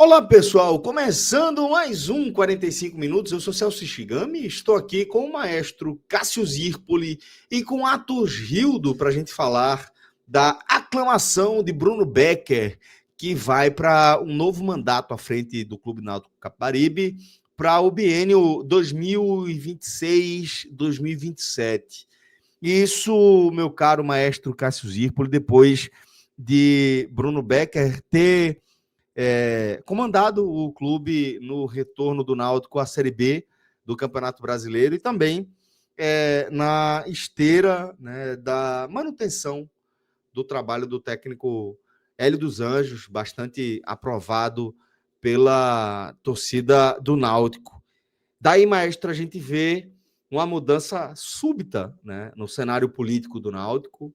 Olá pessoal, começando mais um 45 minutos, eu sou Celso Shigami, estou aqui com o maestro Cássio Zirpoli e com Atos Rildo para a gente falar da aclamação de Bruno Becker, que vai para um novo mandato à frente do Clube Náutico Capibaribe para o biênio 2026-2027. Isso, meu caro maestro Cássio Zirpoli, depois de Bruno Becker ter comandado o clube no retorno do Náutico à Série B do Campeonato Brasileiro e também na esteira, né, da manutenção do trabalho do técnico Hélio dos Anjos, bastante aprovado pela torcida do Náutico. Daí, maestro, a gente vê uma mudança súbita, né, no cenário político do Náutico,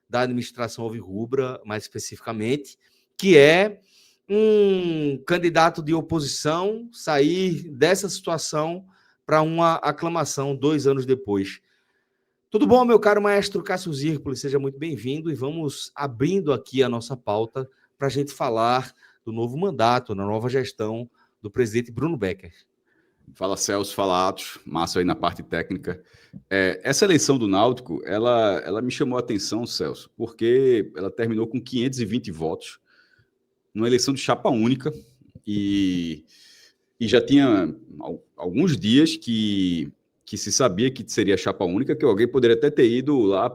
da administração alvirrubra, mais especificamente, que é um candidato de oposição sair dessa situação para uma aclamação 2 anos depois. Tudo bom, meu caro maestro Cássio Zirpoli? Seja muito bem-vindo e vamos abrindo aqui a nossa pauta para a gente falar do novo mandato, na nova gestão do presidente Bruno Becker. Fala Celso, fala Atos, Márcio aí na parte técnica. Essa eleição do Náutico, ela me chamou a atenção, Celso, porque ela terminou com 520 votos, numa eleição de chapa única, e já tinha alguns dias que se sabia que seria chapa única, que alguém poderia até ter ido lá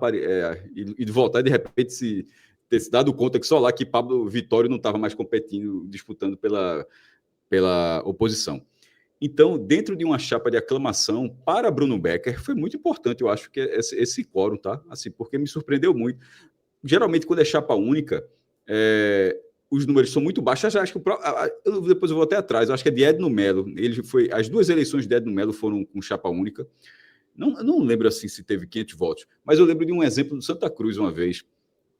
e voltar e de repente ter se dado conta que só lá que Pablo Vittório não estava mais competindo, disputando pela oposição. Então, dentro de uma chapa de aclamação para Bruno Becker, foi muito importante, eu acho, que esse quórum, tá? Assim, porque me surpreendeu muito. Geralmente, quando é chapa única, os números são muito baixos. Acho que depois eu vou até atrás. Eu acho que é de Edno Melo. As duas eleições de Edno Melo foram com chapa única. Não lembro assim se teve 500 votos, mas eu lembro de um exemplo do Santa Cruz uma vez,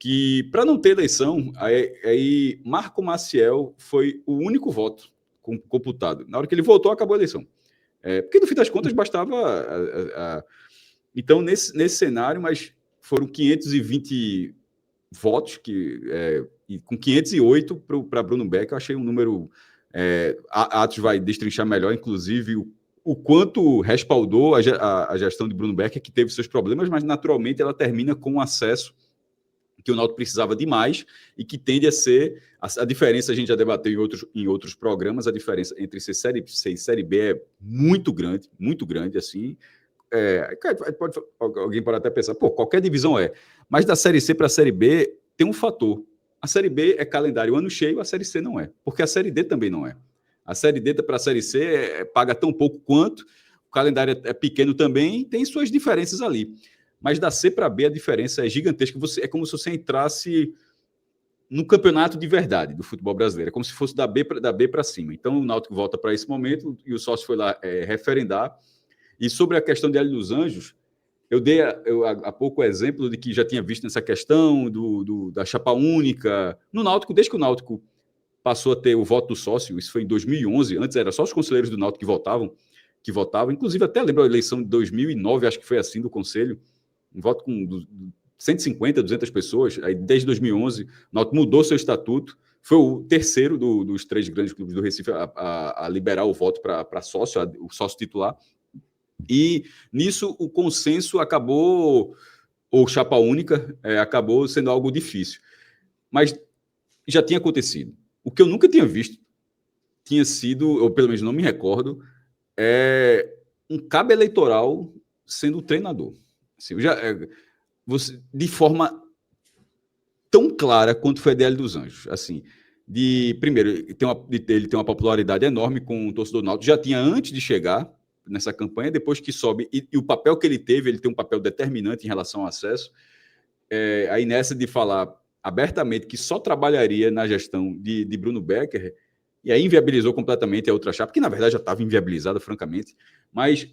que para não ter eleição, aí Marco Maciel foi o único voto computado. Na hora que ele voltou, acabou a eleição. Porque, no fim das contas, bastava... Então, nesse cenário, mas foram 520 votos, e com 508 para Bruno Becker, eu achei um número... Atos vai destrinchar melhor, inclusive, o quanto respaldou a gestão de Bruno Becker, que teve seus problemas, mas, naturalmente, ela termina com um acesso que o Náutico precisava demais e que tende a ser... A diferença, a gente já debateu em outros programas, a diferença entre ser Série C e Série B é muito grande, assim. Alguém pode até pensar, qualquer divisão mas da Série C para a Série B tem um fator. A Série B é calendário ano cheio, a Série C não é, porque a Série D também não é. A Série D para a Série C paga tão pouco quanto, o calendário é pequeno também, tem suas diferenças ali. Mas da C para B a diferença é gigantesca. É como se você entrasse no campeonato de verdade do futebol brasileiro. É como se fosse da B para cima. Então o Náutico volta para esse momento e o sócio foi lá referendar. E sobre a questão de Hélio dos Anjos, eu dei há pouco o exemplo de que já tinha visto nessa questão da chapa única no Náutico, desde que o Náutico passou a ter o voto do sócio. Isso foi em 2011. Antes era só os conselheiros do Náutico que votavam. Inclusive até lembro a eleição de 2009, acho que foi assim, do conselho. Um voto com 150, 200 pessoas. Aí, desde 2011, o Náutico mudou seu estatuto. Foi o terceiro dos 3 grandes clubes do Recife a liberar o voto para sócio, o sócio titular. E nisso o consenso acabou, ou chapa única, acabou sendo algo difícil. Mas já tinha acontecido. O que eu nunca tinha visto tinha sido, ou pelo menos não me recordo, um cabo eleitoral sendo treinador. Assim, de forma tão clara quanto foi a Hélio dos Anjos. Assim, primeiro, ele tem uma popularidade enorme com o torcedor do Náutico. Já tinha antes de chegar nessa campanha, depois que sobe, e o papel que ele tem um papel determinante em relação ao acesso. Aí nessa de falar abertamente que só trabalharia na gestão de Bruno Becker, e aí inviabilizou completamente a outra chapa, que na verdade já estava inviabilizada, francamente, mas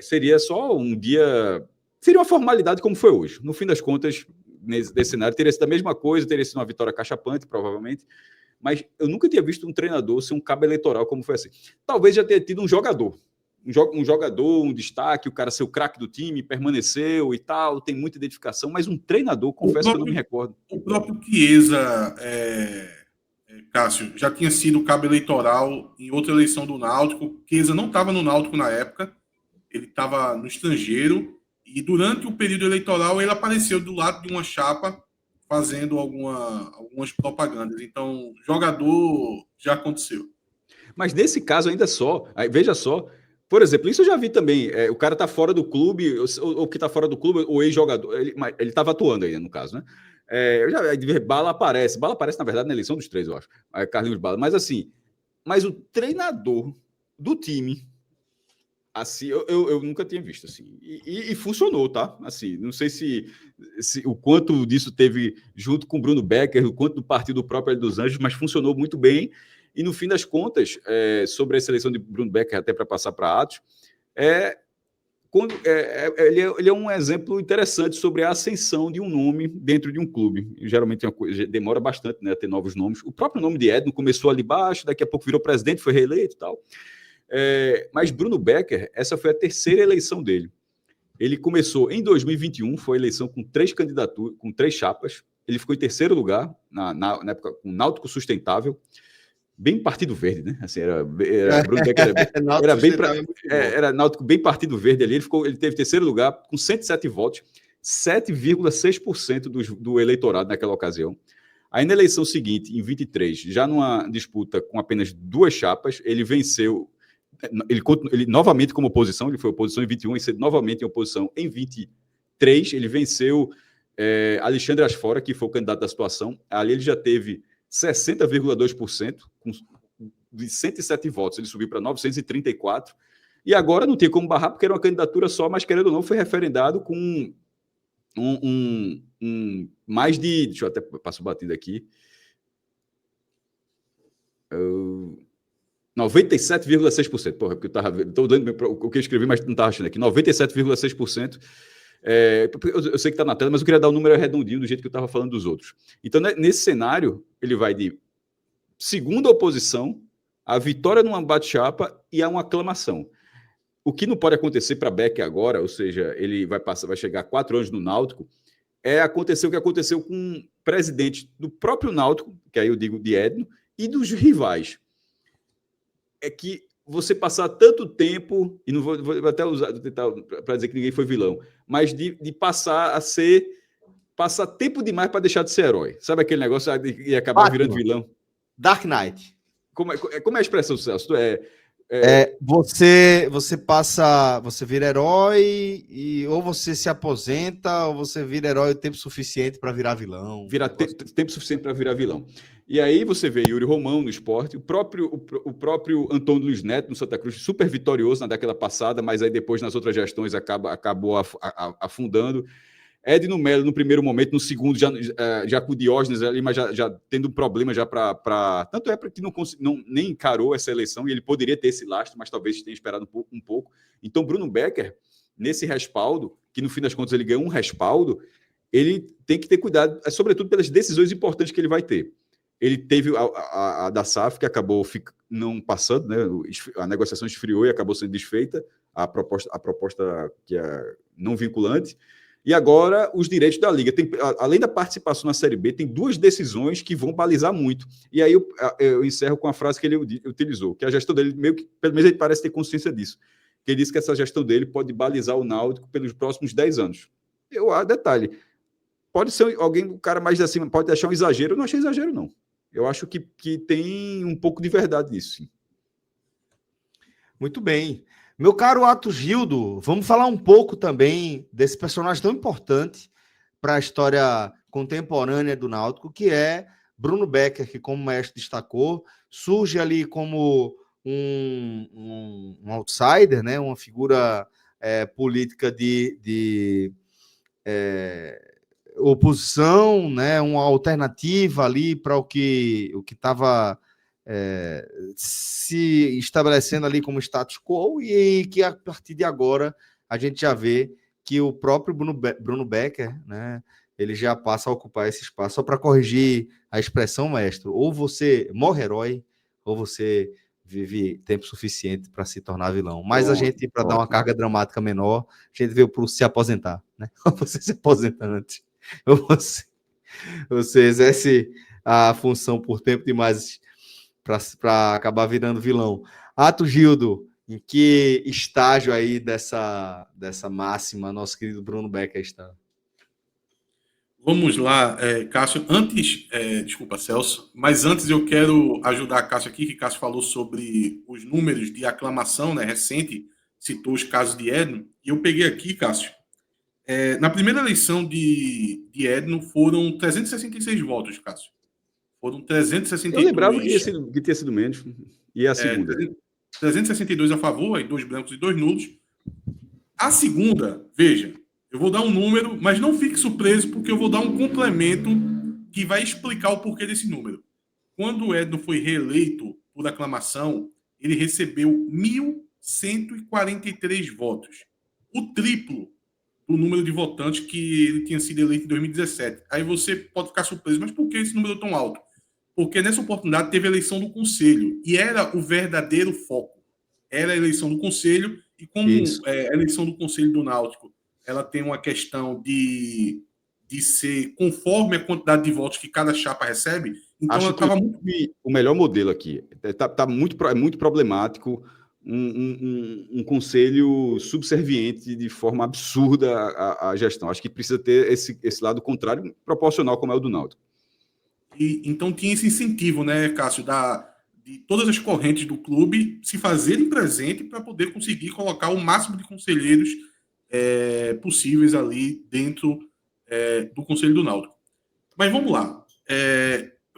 seria só um dia... Seria uma formalidade como foi hoje. No fim das contas, nesse cenário, teria sido a mesma coisa, teria sido uma vitória cachapante, provavelmente, mas eu nunca tinha visto um treinador ser um cabo eleitoral como foi assim. Talvez já tenha tido um jogador, um destaque, o cara ser o craque do time, permaneceu e tal, tem muita identificação, mas um treinador, confesso que eu não me recordo. O próprio Chiesa Cássio, já tinha sido cabo eleitoral em outra eleição do Náutico. Chiesa não estava no Náutico na época, ele estava no estrangeiro, e durante o período eleitoral ele apareceu do lado de uma chapa fazendo algumas propagandas. Então, jogador já aconteceu. Mas nesse caso ainda só, veja só, por exemplo, isso eu já vi também, o cara tá fora do clube, ou que tá fora do clube, o ex-jogador, ele estava atuando ainda no caso, né? Eu já Bala aparece, na verdade na eleição dos três, eu acho, Carlinhos Bala, mas assim, mas o treinador do time, assim, eu nunca tinha visto assim, e funcionou, tá? Assim, não sei se o quanto disso teve junto com o Bruno Becker, o quanto do partido próprio dos Anjos, mas funcionou muito bem. E no fim das contas, sobre a seleção de Bruno Becker, até para passar para Atos, ele é um exemplo interessante sobre a ascensão de um nome dentro de um clube. Geralmente demora bastante, né, a ter novos nomes. O próprio nome de Edno começou ali baixo, daqui a pouco virou presidente, foi reeleito e tal. Mas Bruno Becker, essa foi a terceira eleição dele. Ele começou em 2021, foi a eleição com 3 candidaturas, com 3 chapas. Ele ficou em terceiro lugar, na época, com Náutico Sustentável. Bem Partido Verde, né? Assim, Bruno Becker era Náutico bem Partido Verde ali. Ele teve terceiro lugar com 107 votos, 7,6% do eleitorado naquela ocasião. Aí na eleição seguinte, em 23, já numa disputa com apenas 2 chapas, ele venceu. Ele novamente como oposição, ele foi oposição em 21 e novamente em oposição em 23. Ele venceu Alexandre Asfora, que foi o candidato da situação. Ali ele já teve 60,2%, de 107 votos, ele subiu para 934, e agora não tinha como barrar, porque era uma candidatura só, mas querendo ou não, foi referendado com mais de... Deixa eu até passar batido aqui. 97,6%. Porra, porque eu estou dando o que eu escrevi, mas não estava achando aqui. 97,6%. Eu sei que está na tela, mas eu queria dar o número redondinho do jeito que eu estava falando dos outros. Então, nesse cenário, ele vai de segunda oposição, a vitória numa bate-chapa e a uma aclamação. O que não pode acontecer para Becker agora, ou seja, ele vai chegar a 4 anos no Náutico, acontecer o que aconteceu com o presidente do próprio Náutico, que aí eu digo de Edno, e dos rivais. É que você passar tanto tempo, e não vou até usar para dizer que ninguém foi vilão, mas de passar a ser... Passar tempo demais para deixar de ser herói. Sabe aquele negócio de acabar virando vilão? Dark Knight. Como é a expressão, Celso? Você passa, você vira herói e ou você se aposenta ou você vira herói o tempo suficiente para virar vilão. Tempo suficiente para virar vilão. E aí você vê Yuri Romão no Sport, o próprio Antônio Luiz Neto no Santa Cruz, super vitorioso na década passada, mas aí depois nas outras gestões acabou afundando. Edno Melo no primeiro momento, no segundo já com o Diógenes ali, mas já tendo um problema já para... Tanto é para que nem encarou essa eleição, e ele poderia ter esse lastro, mas talvez tenha esperado um pouco. Então, Bruno Becker, nesse respaldo, que no fim das contas ele ganhou um respaldo, ele tem que ter cuidado, sobretudo pelas decisões importantes que ele vai ter. Ele teve a da SAF, que acabou não passando, né? A negociação esfriou e acabou sendo desfeita, a proposta que é não vinculante. E agora, os direitos da Liga. Além da participação na Série B, tem 2 decisões que vão balizar muito. E aí eu encerro com a frase que ele utilizou, que a gestão dele, meio que, pelo menos ele parece ter consciência disso, que ele disse que essa gestão dele pode balizar o Náutico pelos próximos 10 anos. Detalhe, pode ser o cara mais acima, pode achar um exagero, eu não achei exagero, não. Eu acho que tem um pouco de verdade nisso, sim. Muito bem. Meu caro Atos Gildo, vamos falar um pouco também desse personagem tão importante para a história contemporânea do Náutico, que é Bruno Becker, que, como o mestre destacou, surge ali como um outsider, né? Uma figura política de oposição, né? Uma alternativa ali para o que estava... se estabelecendo ali como status quo, e que a partir de agora a gente já vê que o próprio Bruno Becker, né, ele já passa a ocupar esse espaço. Só para corrigir a expressão, mestre, ou você morre herói, ou você vive tempo suficiente para se tornar vilão. Mas a gente, para dar uma carga dramática menor, a gente veio para se aposentar, né? Ou você se aposenta antes, ou você exerce a função por tempo demais para acabar virando vilão. Ato Gildo, em que estágio aí dessa máxima nosso querido Bruno Becker está? Vamos lá, Cássio. Antes, desculpa, Celso, mas antes eu quero ajudar a Cássio aqui, que Cássio falou sobre os números de aclamação, né, recente, citou os casos de Edno, e eu peguei aqui, Cássio, na primeira eleição de Edno foram 366 votos, Cássio. Foram 362... Eu lembrava que tinha sido menos. E a segunda? 362 a favor, aí 2 brancos e 2 nulos. A segunda, veja, eu vou dar um número, mas não fique surpreso, porque eu vou dar um complemento que vai explicar o porquê desse número. Quando o Edno foi reeleito por aclamação, ele recebeu 1.143 votos. O triplo do número de votantes que ele tinha sido eleito em 2017. Aí você pode ficar surpreso, mas por que esse número tão alto? Porque nessa oportunidade teve a eleição do Conselho, e era o verdadeiro foco. Era a eleição do Conselho, e como a eleição do Conselho do Náutico, ela tem uma questão de ser conforme a quantidade de votos que cada chapa recebe, então acho ela estava muito... O melhor modelo aqui. É muito problemático um conselho subserviente de forma absurda à gestão. Acho que precisa ter esse lado contrário, proporcional, como é o do Náutico. E, então tinha esse incentivo, né, Cássio, de todas as correntes do clube se fazerem presente para poder conseguir colocar o máximo de conselheiros possíveis ali dentro do Conselho do Náutico. Mas vamos lá.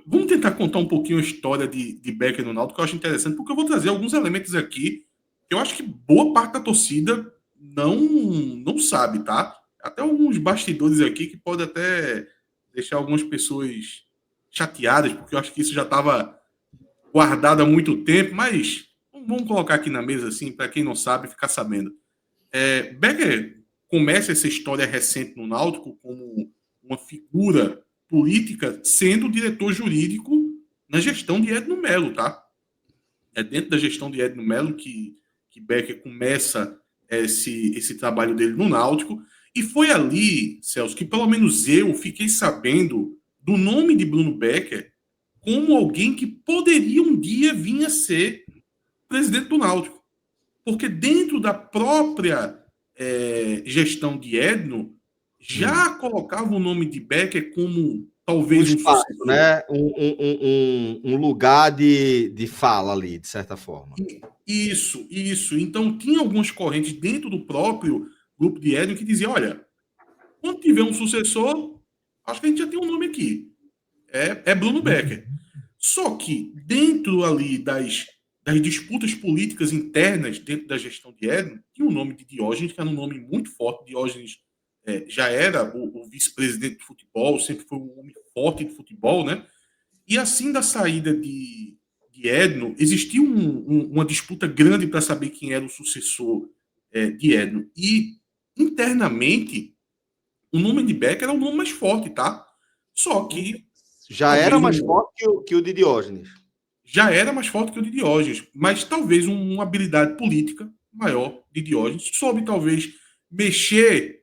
Vamos tentar contar um pouquinho a história de Becker no Náutico, que eu acho interessante, porque eu vou trazer alguns elementos aqui que eu acho que boa parte da torcida não sabe, tá? Até alguns bastidores aqui que podem até deixar algumas pessoas chateadas, porque eu acho que isso já estava guardado há muito tempo, mas vamos colocar aqui na mesa, assim, para quem não sabe, ficar sabendo. Becker começa essa história recente no Náutico como uma figura política, sendo diretor jurídico na gestão de Edno Melo, tá? É dentro da gestão de Edno Melo que Becker começa esse trabalho dele no Náutico, e foi ali, Celso, que pelo menos eu fiquei sabendo do nome de Bruno Becker como alguém que poderia um dia vir a ser presidente do Náutico. Porque dentro da própria gestão de Edno, já colocava o nome de Becker como talvez um espaço, sucessor. Né? Um lugar de fala ali, de certa forma. Isso. Então, tinha algumas correntes dentro do próprio grupo de Edno que diziam, olha, quando tiver um sucessor, acho que a gente já tem um nome aqui. É Bruno Becker. Só que dentro ali das disputas políticas internas dentro da gestão de Edno, tinha o nome de Diógenes, que era um nome muito forte. Diógenes já era o vice-presidente de futebol, sempre foi um homem forte de futebol, né? E assim da saída de Edno, existia uma disputa grande para saber quem era o sucessor de Edno. E internamente, o nome de Becker era o nome mais forte, tá? Só que já era mais forte que o de Diógenes. Já era mais forte que o de Diógenes, mas talvez uma habilidade política maior de Diógenes, soube talvez mexer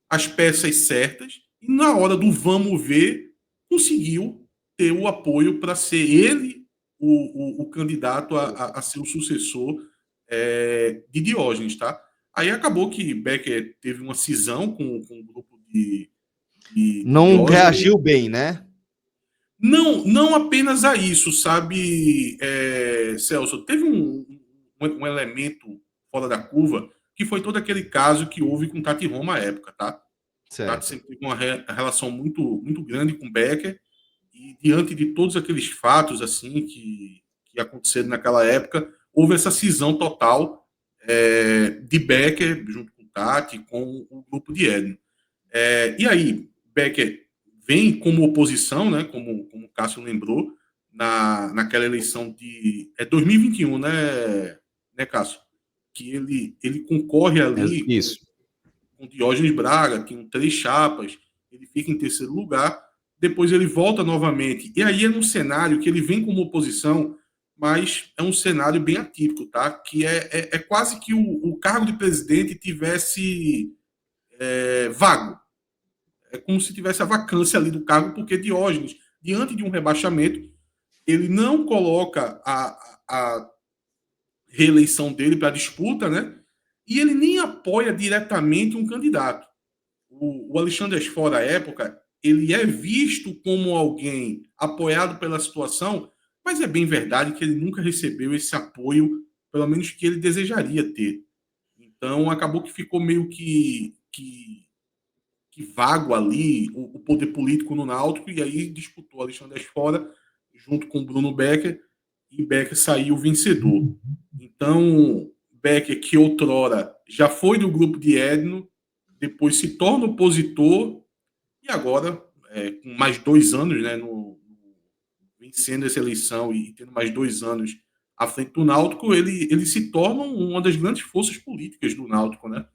as peças certas e na hora do vamos ver, conseguiu ter o apoio para ser ele o candidato a ser o sucessor de Diógenes, tá? Aí acabou que Becker teve uma cisão com o grupo de não Diógenes. Reagiu bem, né? Não apenas a isso, sabe, Celso? Teve um elemento fora da curva, que foi todo aquele caso que houve com Tati Roma à época, tá? Certo. Tati sempre teve uma relação muito, muito grande com Becker, e diante de todos aqueles fatos assim que aconteceram naquela época, houve essa cisão total de Becker, junto com Tati, com o grupo de Edno. E aí, Becker vem como oposição, né, como o Cássio lembrou, naquela eleição de 2021, né, Cássio? Que ele concorre ali com Diógenes Braga, tinham 3 chapas, ele fica em terceiro lugar, depois ele volta novamente, e aí é num cenário que ele vem como oposição, mas é um cenário bem atípico, tá? Que é quase que o cargo de presidente tivesse É, vago. É como se tivesse a vacância ali do cargo, porque Diógenes diante de um rebaixamento, ele não coloca a reeleição dele para disputa, né? E ele nem apoia diretamente um candidato. O Alexandre Asfora, à época, ele é visto como alguém apoiado pela situação, mas é bem verdade que ele nunca recebeu esse apoio, pelo menos que ele desejaria ter. Então, acabou que ficou meio que vago ali o poder político no Náutico, e aí disputou Alexandre Asfora junto com Bruno Becker, e Becker saiu vencedor. Então, Becker, que outrora já foi do grupo de Edno, depois se torna opositor, e agora, com mais 2 anos, né, vencendo essa eleição e tendo mais 2 anos à frente do Náutico, ele se torna uma das grandes forças políticas do Náutico, né?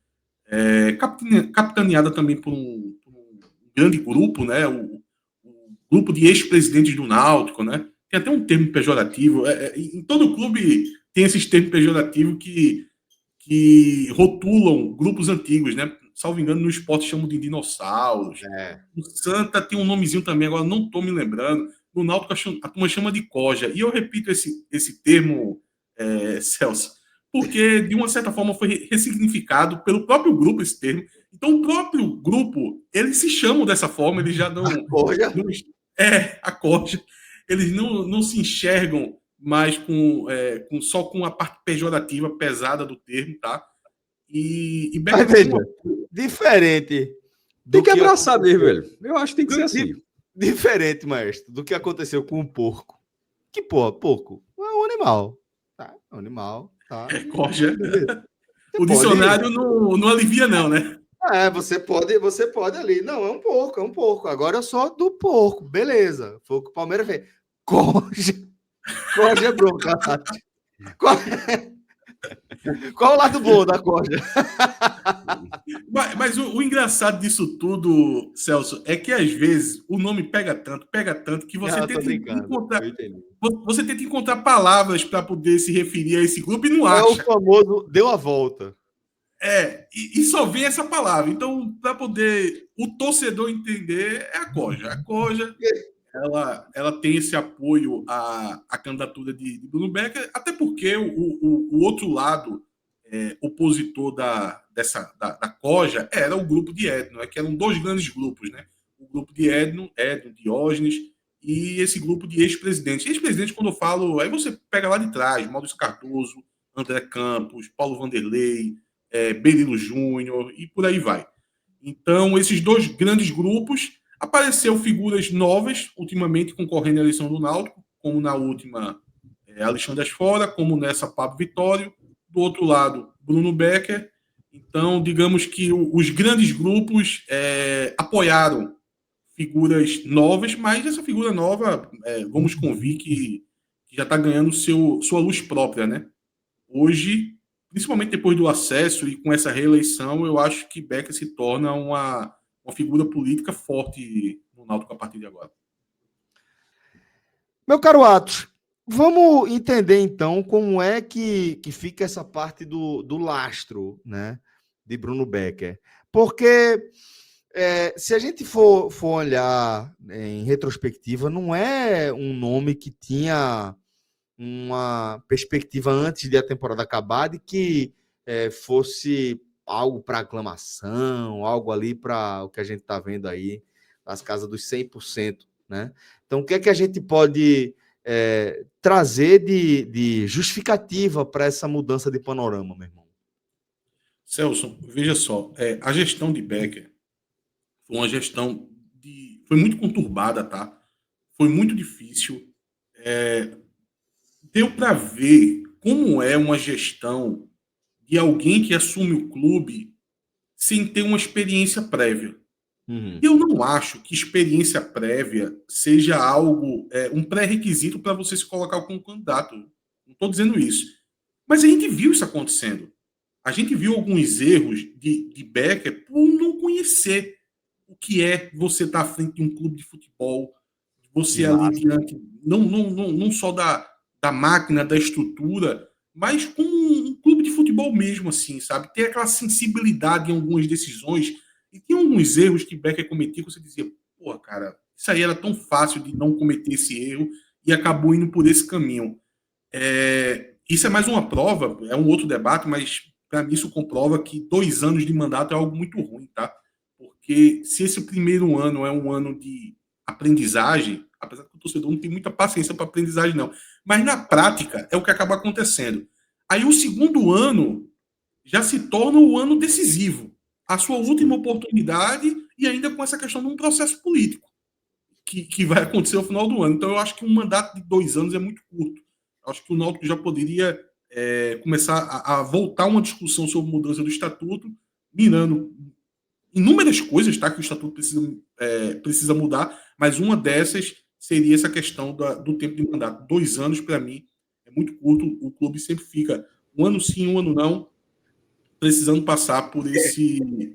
Capitaneada também por um grande grupo, né? O grupo de ex-presidentes do Náutico, né? Tem até um termo pejorativo. Em todo clube tem esses termos pejorativos que rotulam grupos antigos, né? Salvo engano, no esporte chamam de dinossauros. No Santa tem um nomezinho também, agora não estou me lembrando. No Náutico a turma chama de coja. E eu repito esse termo, Celso, porque de uma certa forma foi ressignificado pelo próprio grupo esse termo. Então o próprio grupo, eles se chamam dessa forma, eles já não... A coja? A coja. Eles não se enxergam mais só com a parte pejorativa, pesada do termo, tá? E Becker, mas veja, diferente. Tem que abraçar mesmo, velho. Eu acho que tem que ser assim. Diferente, maestro, do que aconteceu com o porco. Que, porra, porco é um animal. Tá? É um animal. Tá? Coja. O dicionário não alivia, não, né? Você pode ali. Não, é um porco. Agora eu sou do porco. Beleza. Foi o que o Palmeiras fez. Coja é bronca. Qual o lado bom da coja? Mas o engraçado disso tudo, Celso, é que às vezes o nome pega tanto que você tenta encontrar palavras para poder se referir a esse grupo e não acha. É o famoso deu a volta. E só vem essa palavra. Então, para poder o torcedor entender, é a coja. A coja, ela tem esse apoio à candidatura de Bruno Becker, até porque o outro lado opositor da coja era o grupo de Edno, que eram 2 grandes grupos, né? O grupo de Edno, Diógenes, e esse grupo de ex-presidentes. Ex-presidentes, quando eu falo, aí você pega lá de trás, Maurício Cardoso, André Campos, Paulo Vanderlei, Berilo Júnior, e por aí vai. Então, esses 2 grandes grupos, apareceu figuras novas, ultimamente concorrendo à eleição do Náutico, como na última Alexandre Asfora, como nessa Pablo Vitório. Do outro lado, Bruno Becker. Então, digamos que os grandes grupos apoiaram figuras novas, mas essa figura nova, vamos convir que já está ganhando sua luz própria, né? Hoje, principalmente depois do acesso e com essa reeleição, eu acho que Becker se torna uma figura política forte no Náutico a partir de agora. Meu caro Atos, vamos entender então como é que fica essa parte do lastro, né, de Bruno Becker. Porque se a gente for olhar em retrospectiva, não é um nome que tinha uma perspectiva antes de a temporada acabar de que fosse algo para aclamação, algo ali para o que a gente está vendo aí, as casas dos 100%, né? Então, o que é que a gente pode trazer de justificativa para essa mudança de panorama, meu irmão? Celso, veja só, a gestão de Becker foi uma gestão foi muito conturbada, tá? Foi muito difícil. Deu para ver como é uma gestão de alguém que assume o clube sem ter uma experiência prévia. Eu não acho que experiência prévia seja algo, um pré-requisito para você se colocar como candidato. Não estou dizendo isso. Mas a gente viu isso acontecendo. A gente viu alguns erros de Becker por não conhecer o que é você estar à frente de um clube de futebol, você ali diante, não só da máquina, da estrutura, mas com um clube de futebol mesmo, assim, sabe? Ter aquela sensibilidade em algumas decisões. E tem alguns erros que Becker cometia que você dizia, pô, cara, isso aí era tão fácil de não cometer esse erro e acabou indo por esse caminho. Isso é mais uma prova, é um outro debate, mas para mim isso comprova que 2 anos de mandato é algo muito ruim, tá? Porque se esse primeiro ano é um ano de aprendizagem, apesar que o torcedor não tem muita paciência para aprendizagem, não, mas na prática é o que acaba acontecendo. Aí o segundo ano já se torna o ano decisivo, a sua última oportunidade e ainda com essa questão de um processo político que vai acontecer ao final do ano. Então eu acho que um mandato de 2 anos é muito curto. Eu acho que o Náutico já poderia começar a voltar uma discussão sobre mudança do estatuto, mirando inúmeras coisas, tá, que o estatuto precisa mudar, mas uma dessas seria essa questão do tempo de mandato. 2 anos, para mim, é muito curto. O clube sempre fica um ano sim, um ano não, precisando passar por esse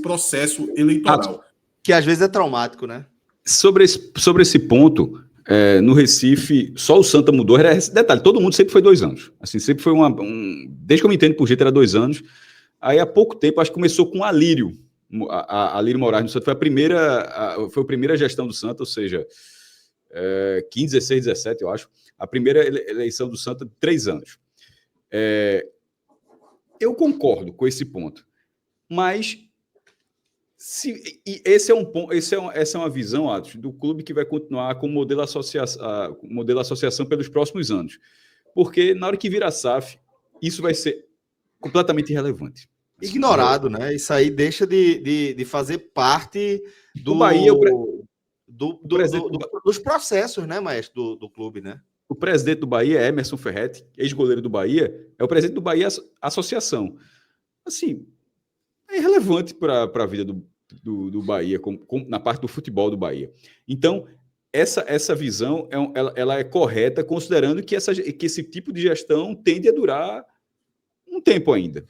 processo eleitoral. Que às vezes é traumático, né? Sobre esse ponto, no Recife, só o Santa mudou. Detalhe, todo mundo sempre foi 2 anos. Assim, sempre foi desde que eu me entendo por jeito, era 2 anos. Aí, há pouco tempo, acho que começou com Alírio. Alírio Moraes no Santa foi a primeira gestão do Santa, ou seja, 15, 16, 17, eu acho. A primeira eleição do Santa de 3 anos. Eu concordo com esse ponto, mas essa é uma visão, Atos, do clube que vai continuar com o modelo associação pelos próximos anos. Porque na hora que virar SAF, isso vai ser completamente irrelevante. Ignorado, né? Isso aí deixa de fazer parte do Bahia, dos processos, né, maestro, do clube, né? O presidente do Bahia é Emerson Ferretti, ex-goleiro do Bahia, é o presidente do Bahia Associação. Assim, é irrelevante para a vida do Bahia, na parte do futebol do Bahia. Então, essa visão ela é correta, considerando que esse tipo de gestão tende a durar um tempo ainda.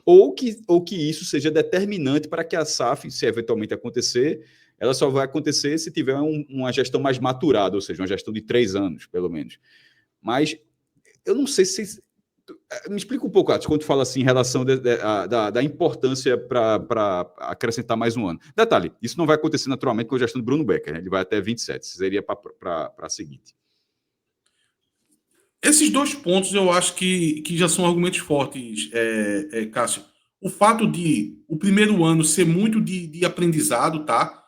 Ou que isso seja determinante para que a SAF, se eventualmente acontecer, ela só vai acontecer se tiver uma gestão mais maturada, ou seja, uma gestão de 3 anos, pelo menos. Mas eu não sei se... Me explica um pouco, Atos, quando tu fala assim em relação da importância para acrescentar mais um ano. Detalhe, isso não vai acontecer naturalmente com a gestão do Bruno Becker, né? Ele vai até 27, seria para a seguinte. Esses 2 pontos eu acho que já são argumentos fortes, Cássio. O fato de o primeiro ano ser muito de aprendizado, tá?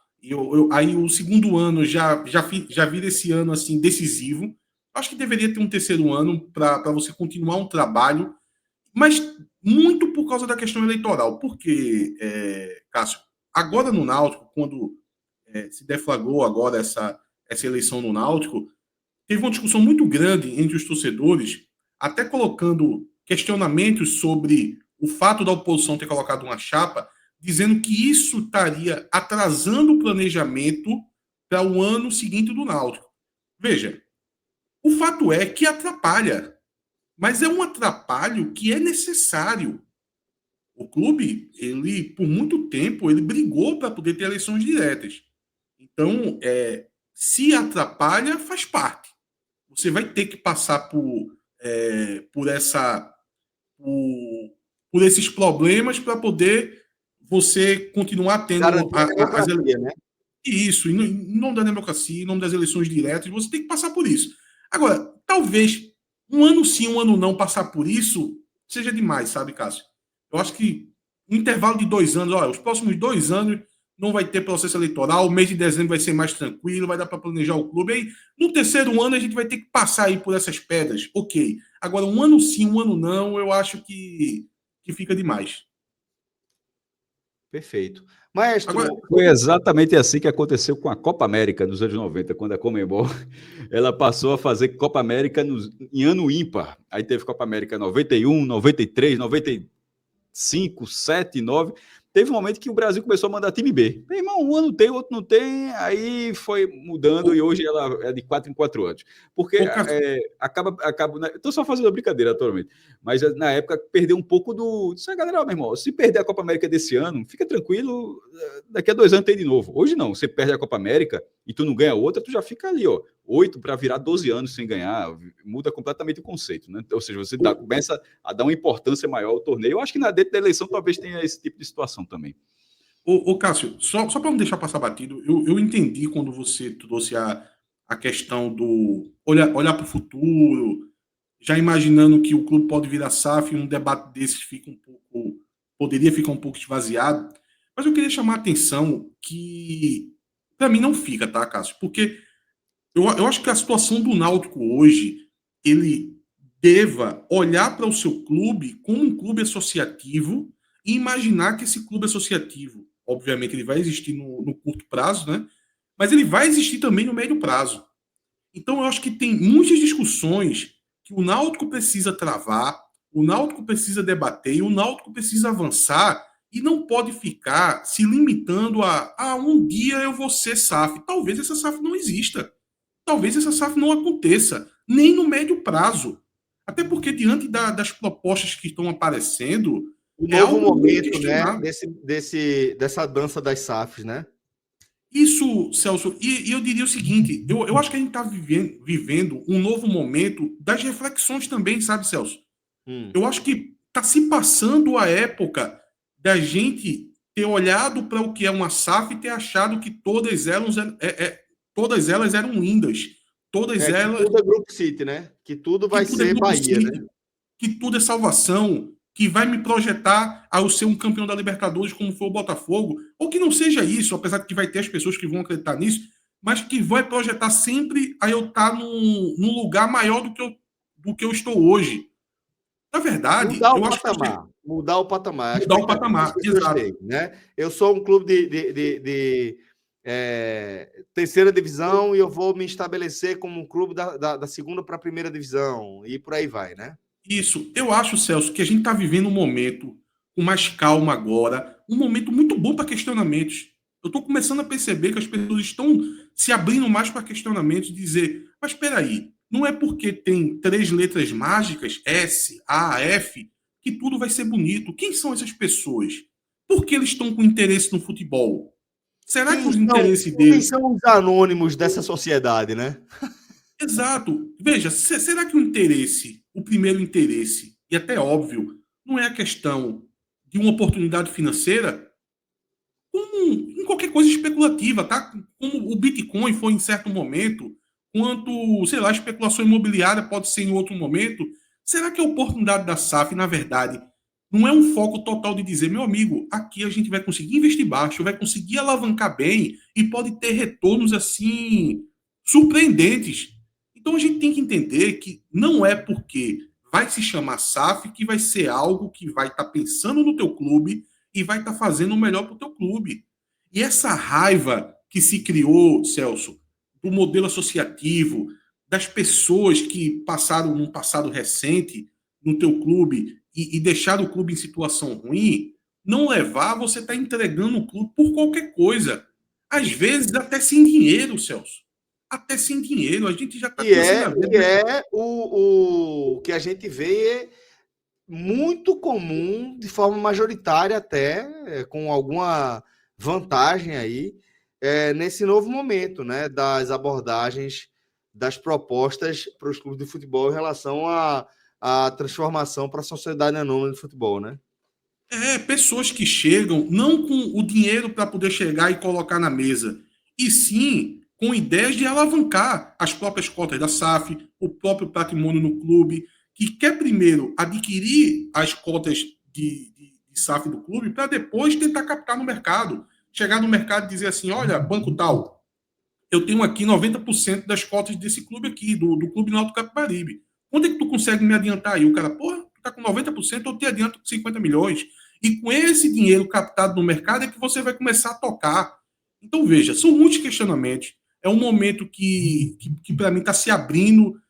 Aí o segundo ano já vira esse ano assim decisivo. Acho que deveria ter um terceiro ano para você continuar um trabalho, mas muito por causa da questão eleitoral. Porque, Cássio, agora no Náutico, quando se deflagrou agora essa eleição no Náutico, teve uma discussão muito grande entre os torcedores, até colocando questionamentos sobre o fato da oposição ter colocado uma chapa, dizendo que isso estaria atrasando o planejamento para o ano seguinte do Náutico. Veja, o fato é que atrapalha, mas é um atrapalho que é necessário. O clube, ele por muito tempo, ele brigou para poder ter eleições diretas. Então, se atrapalha, faz parte. Você vai ter que passar por esses problemas para poder você continuar tendo as eleições, né? Isso, em nome da democracia, em nome das eleições diretas, você tem que passar por isso. Agora, talvez um ano sim, um ano não passar por isso seja demais, sabe, Cássio? Eu acho que um intervalo de 2 anos, os próximos 2 anos não vai ter processo eleitoral, o mês de dezembro vai ser mais tranquilo, vai dar para planejar o clube. Aí, no terceiro ano, a gente vai ter que passar aí por essas pedras, ok. Agora, um ano sim, um ano não, eu acho que fica demais. Perfeito. Maestro... Agora, foi exatamente assim que aconteceu com a Copa América nos anos 90, quando a Conmebol ela passou a fazer Copa América em ano ímpar. Aí teve Copa América 91, 93, 95, 7, 9... Teve um momento que o Brasil começou a mandar time B. Meu irmão, um ano tem, outro não tem, aí foi mudando e hoje ela é de 4 em 4 anos. Porque acaba estou só fazendo a brincadeira atualmente, mas na época perdeu um pouco do... Disse, galera, meu irmão, se perder a Copa América desse ano, fica tranquilo, daqui a 2 anos tem de novo. Hoje não, você perde a Copa América e tu não ganha outra, tu já fica ali, 8 para virar 12 anos sem ganhar, muda completamente o conceito, né? Ou seja, você começa a dar uma importância maior ao torneio. Eu acho que dentro da eleição talvez tenha esse tipo de situação também. Ô Cássio, só para não deixar passar batido, eu entendi quando você trouxe a questão do olhar para o futuro, já imaginando que o clube pode virar SAF e um debate desses poderia ficar um pouco esvaziado. Mas eu queria chamar a atenção que, para mim, não fica, tá, Cássio? Porque eu acho que a situação do Náutico hoje, ele deva olhar para o seu clube como um clube associativo e imaginar que esse clube associativo, obviamente, ele vai existir no curto prazo, né? Mas ele vai existir também no médio prazo. Então, eu acho que tem muitas discussões que o Náutico precisa travar, o Náutico precisa debater, e o Náutico precisa avançar e não pode ficar se limitando a um dia eu vou ser SAF. Talvez essa SAF não exista. Talvez essa SAF não aconteça, nem no médio prazo. Até porque, diante das propostas que estão aparecendo, O é novo algo muito momento, né, questionável. dessa dança das SAFs, né? Isso, Celso, e eu diria o seguinte: eu acho que a gente está vivendo um novo momento das reflexões também, sabe, Celso? Hum. Eu acho que está se passando a época da gente ter olhado para o que é uma SAF e ter achado que todas elas eram lindas, todas Que elas tudo é Grupo City, né? Que tudo que vai tudo é ser grupo Bahia, né? City, que tudo é salvação, que vai me projetar ao ser um campeão da Libertadores como foi o Botafogo, ou que não seja isso, apesar de que vai ter as pessoas que vão acreditar nisso, mas que vai projetar sempre a eu estar num lugar maior do que eu estou hoje. Na verdade, Mudar o eu acho que patamar. Mudar o patamar, a mudar o expectativa que as patamar, pessoas exato. têm, né? Eu sou um clube de terceira divisão e eu vou me estabelecer como um clube da segunda para a primeira divisão e por aí vai, né? Isso. Eu acho, Celso, que a gente está vivendo um momento com mais calma agora, um momento muito bom para questionamentos. Eu estou começando a perceber que as pessoas estão se abrindo mais para questionamentos, dizer, mas espera aí, não é porque tem 3 letras mágicas, S, A, F, que tudo vai ser bonito. Quem são essas pessoas? Por que eles estão com interesse no futebol? Será que os interesses Quem deles... são os anônimos dessa sociedade, né? Exato. Veja, será que o primeiro interesse, e até óbvio, não é a questão de uma oportunidade financeira, como em qualquer coisa especulativa, tá? Como o Bitcoin foi em certo momento, quanto, sei lá, a especulação imobiliária pode ser em outro momento. Será que a oportunidade da SAF, na verdade, não é um foco total de dizer, meu amigo, aqui a gente vai conseguir investir baixo, vai conseguir alavancar bem e pode ter retornos assim surpreendentes. Então a gente tem que entender que não é porque vai se chamar SAF que vai ser algo que vai estar pensando no teu clube e vai estar fazendo o melhor para o teu clube. E essa raiva que se criou, Celso, do modelo associativo, das pessoas que passaram num passado recente no teu clube e deixaram o clube em situação ruim, não levar, você está entregando o clube por qualquer coisa. Às vezes até sem dinheiro, Celso. Até sem dinheiro. A gente já está começando a ver. Que é o que a gente vê muito comum, de forma majoritária até, com alguma vantagem aí, nesse novo momento, né, das abordagens, das propostas para os clubes de futebol em relação à transformação para a sociedade anônima de futebol, né? Pessoas que chegam não com o dinheiro para poder chegar e colocar na mesa, e sim com ideias de alavancar as próprias cotas da SAF, o próprio patrimônio no clube, que quer primeiro adquirir as cotas de SAF do clube para depois tentar captar no mercado. Chegar no mercado e dizer assim: olha, banco tal, eu tenho aqui 90% das cotas desse clube aqui, do Clube Náutico Capibaribe. Quando é que tu consegue me adiantar aí? O cara, porra, tu tá com 90%, eu te adianto com 50 milhões. E com esse dinheiro captado no mercado é que você vai começar a tocar. Então, veja, são muitos questionamentos. É um momento que para mim, está se abrindo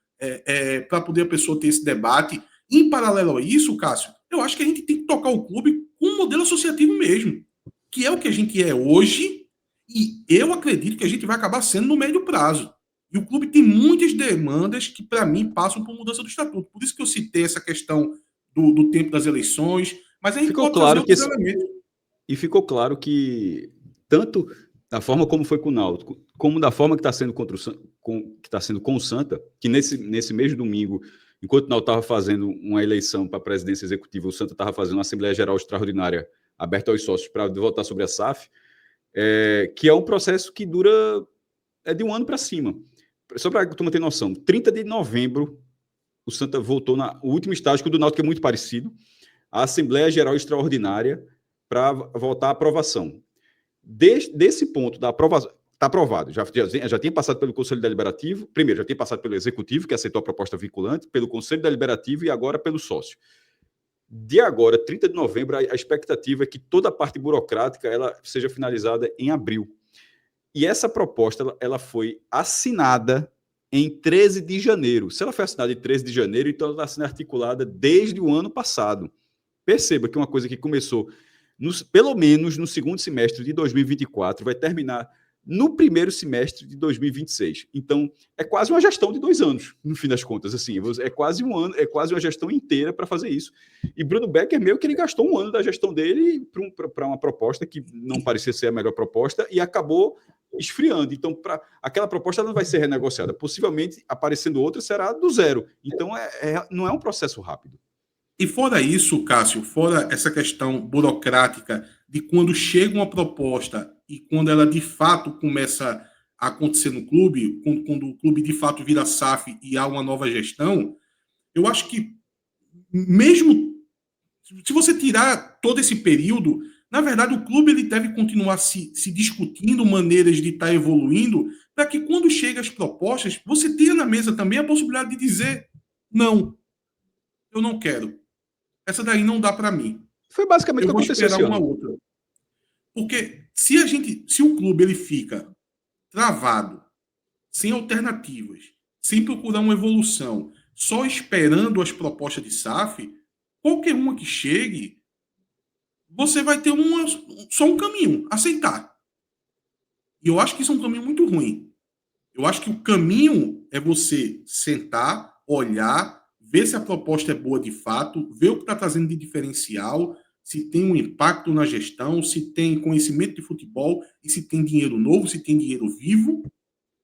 para poder a pessoa ter esse debate. Em paralelo a isso, Cássio, eu acho que a gente tem que tocar o clube com um modelo associativo mesmo, que é o que a gente é hoje, e eu acredito que a gente vai acabar sendo no médio prazo. E o clube tem muitas demandas que, para mim, passam por mudança do estatuto. Por isso que eu citei essa questão do tempo das eleições, mas a gente Ficou pode trazer claro que outros elementos. e ficou claro que tanto da forma como foi com o Náutico, como da forma que está sendo com o Santa, que nesse mês de domingo, enquanto o Náutico estava fazendo uma eleição para a presidência executiva, o Santa estava fazendo uma Assembleia Geral Extraordinária aberta aos sócios para votar sobre a SAF, que é um processo que dura de um ano para cima. Só para a turma ter noção, 30 de novembro, o Santa voltou no último estágio, que o do Náutico é muito parecido, a Assembleia Geral Extraordinária para votar a aprovação. Desse ponto da aprovação, está aprovado, já tinha passado pelo Conselho Deliberativo, primeiro, já tinha passado pelo Executivo, que aceitou a proposta vinculante, pelo Conselho Deliberativo e agora pelo sócio. De agora, 30 de novembro, a expectativa é que toda a parte burocrática ela seja finalizada em abril. E essa proposta ela foi assinada em 13 de janeiro. Se ela foi assinada em 13 de janeiro, então ela está sendo articulada desde o ano passado. Perceba que uma coisa que começou, pelo menos no segundo semestre de 2024, vai terminar no primeiro semestre de 2026. Então, é quase uma gestão de 2 anos, no fim das contas. Assim, é quase um ano, é quase uma gestão inteira para fazer isso. E Bruno Becker, meio que ele gastou um ano da gestão dele para uma proposta que não parecia ser a melhor proposta e acabou esfriando. Então, aquela proposta não vai ser renegociada. Possivelmente, aparecendo outra, será do zero. Então, não é um processo rápido. E fora isso, Cássio, fora essa questão burocrática de quando chega uma proposta e quando ela de fato começa a acontecer no clube, quando o clube de fato vira SAF e há uma nova gestão, eu acho que mesmo se você tirar todo esse período, na verdade o clube ele deve continuar se discutindo maneiras de estar evoluindo para que quando chegam as propostas, você tenha na mesa também a possibilidade de dizer não, eu não quero. Essa daí não dá para mim. Foi basicamente o que aconteceu. Eu vou esperar uma outra. Porque se o clube ele fica travado, sem alternativas, sem procurar uma evolução, só esperando as propostas de SAF, qualquer uma que chegue, você vai ter só um caminho, aceitar. E eu acho que isso é um caminho muito ruim. Eu acho que o caminho é você sentar, olhar, ver se a proposta é boa de fato, ver o que está trazendo de diferencial, se tem um impacto na gestão, se tem conhecimento de futebol, e se tem dinheiro novo, se tem dinheiro vivo,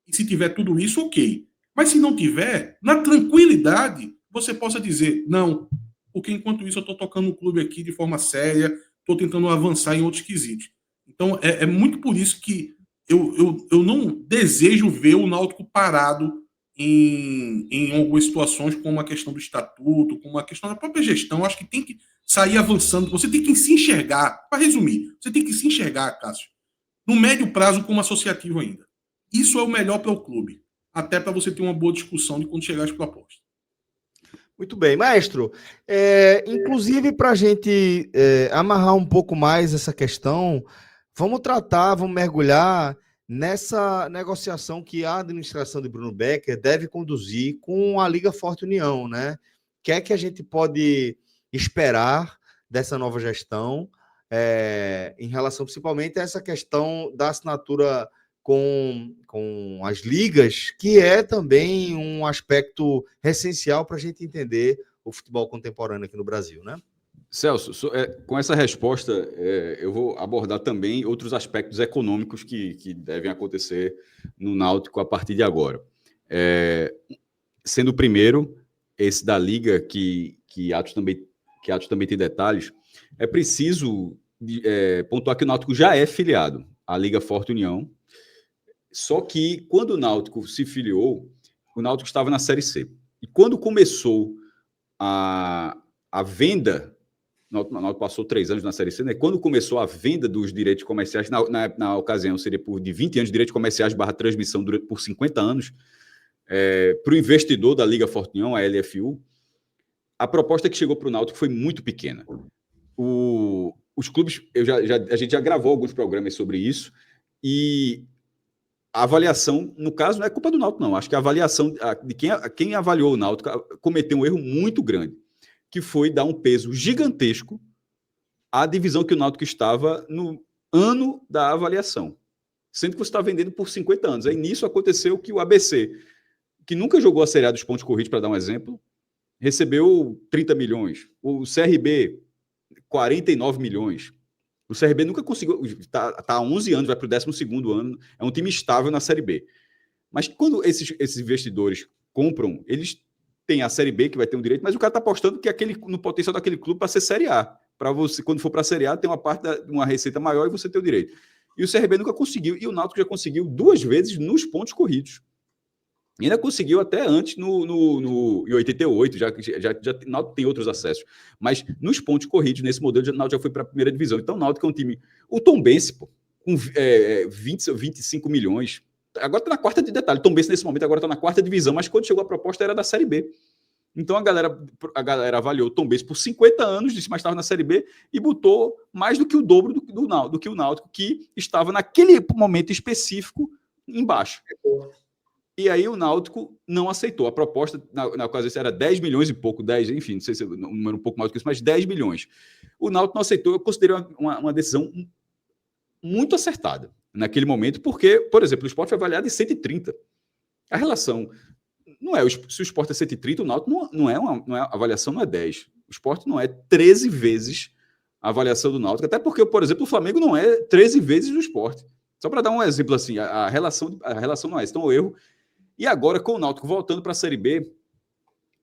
e se tiver tudo isso, ok. Mas se não tiver, na tranquilidade, você possa dizer, não, porque enquanto isso eu estou tocando o clube aqui de forma séria, estou tentando avançar em outros quesitos. Então, é muito por isso que eu não desejo ver o Náutico parado em algumas situações, como a questão do estatuto, como a questão da própria gestão. Acho que tem que sair avançando. Você tem que se enxergar, para resumir, você tem que se enxergar, Cássio, no médio prazo como associativo ainda. Isso é o melhor para o clube, até para você ter uma boa discussão de quando chegar as propostas. Muito bem, maestro. Inclusive, para a gente amarrar um pouco mais essa questão, vamos mergulhar nessa negociação que a administração de Bruno Becker deve conduzir com a Liga Forte União, né? O que é que a gente pode esperar dessa nova gestão em relação principalmente a essa questão da assinatura com as ligas, que é também um aspecto essencial para a gente entender o futebol contemporâneo aqui no Brasil, né? Celso, com essa resposta, eu vou abordar também outros aspectos econômicos que devem acontecer no Náutico a partir de agora. Sendo o primeiro, esse da Liga, que Atos também tem detalhes, é preciso pontuar que o Náutico já é filiado à Liga Forte União, só que quando o Náutico se filiou, o Náutico estava na Série C. E quando começou a venda, o Náutico passou 3 anos na Série C, né? Quando começou a venda dos direitos comerciais, na ocasião seria de 20 anos de direitos comerciais / transmissão por 50 anos, para o investidor da Liga Forte União, a LFU, a proposta que chegou para o Náutico foi muito pequena. Os clubes, a gente já gravou alguns programas sobre isso, e a avaliação, no caso, não é culpa do Náutico, não. Acho que a avaliação de quem avaliou o Náutico cometeu um erro muito grande, que foi dar um peso gigantesco à divisão que o Náutico estava no ano da avaliação, sendo que você está vendendo por 50 anos. Aí nisso aconteceu que o ABC, que nunca jogou a Série A dos pontos corridos, para dar um exemplo, recebeu 30 milhões. O CRB, 49 milhões. O CRB nunca conseguiu, está há 11 anos, vai para o 12º ano, é um time estável na Série B. Mas quando esses investidores compram, eles têm a Série B, que vai ter um direito, mas o cara está apostando que no potencial daquele clube para ser Série A. para você, quando for para a Série A, ter uma receita maior e você ter o direito. E o CRB nunca conseguiu, e o Náutico já conseguiu 2 vezes nos pontos corridos. E ainda conseguiu até antes, em 88, já o Náutico tem outros acessos. Mas nos pontos corridos, nesse modelo, o Náutico já foi para a primeira divisão. Então o Náutico é um time... O Tombense, pô, com 20 ou 25 milhões... Agora está na quarta de detalhe. O Tombense, nesse momento, agora está na quarta divisão, mas quando chegou a proposta era da Série B. Então a galera avaliou o Tombense por 50 anos, disse, mas estava na Série B, e botou mais do que o dobro do que o Náutico, que estava naquele momento específico embaixo. E aí o Náutico não aceitou. A proposta, na ocasião, era 10 milhões e pouco, 10, enfim, não sei se é um número um pouco mais do que isso, mas 10 milhões. O Náutico não aceitou. Eu considerei uma decisão muito acertada naquele momento, porque, por exemplo, o Sport foi avaliado em 130. A relação não é, se o Sport é 130, o Náutico a avaliação não é 10. O Sport não é 13 vezes a avaliação do Náutico, até porque, por exemplo, o Flamengo não é 13 vezes do Sport. Só para dar um exemplo assim, a relação não é essa. Então, o erro. E agora, com o Náutico voltando para a Série B,